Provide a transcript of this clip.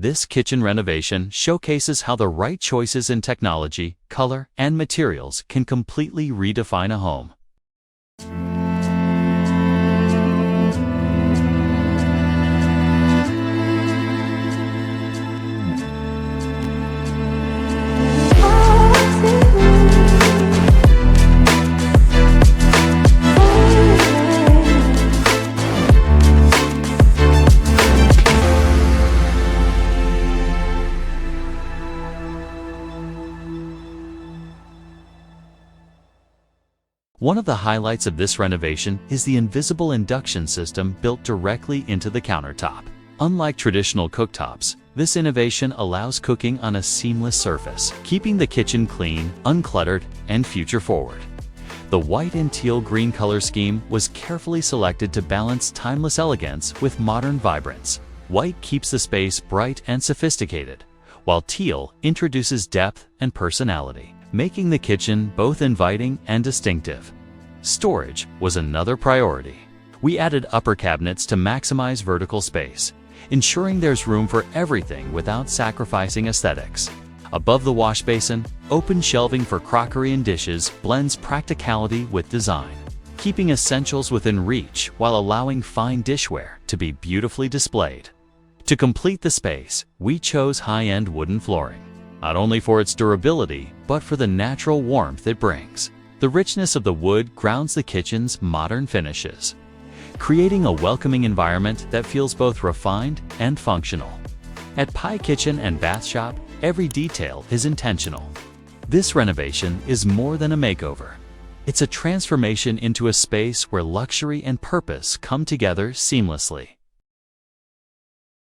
This kitchen renovation showcases how the right choices in technology, color, and materials can completely redefine a home. One of the highlights of this renovation is the invisible induction system built directly into the countertop. Unlike traditional cooktops, this innovation allows cooking on a seamless surface, keeping the kitchen clean, uncluttered, and future-forward. The white and teal-green color scheme was carefully selected to balance timeless elegance with modern vibrance. White keeps the space bright and sophisticated, while teal introduces depth and personality, making the kitchen both inviting and distinctive. Storage was another priority. We added upper cabinets to maximize vertical space, ensuring there's room for everything without sacrificing aesthetics. Above the wash basin, open shelving for crockery and dishes blends practicality with design, keeping essentials within reach while allowing fine dishware to be beautifully displayed. To complete the space, we chose high-end wooden flooring, not only for its durability, but for the natural warmth it brings. The richness of the wood grounds the kitchen's modern finishes, creating a welcoming environment that feels both refined and functional. At Pie Kitchen and Bath Shop, every detail is intentional. This renovation is more than a makeover. It's a transformation into a space where luxury and purpose come together seamlessly.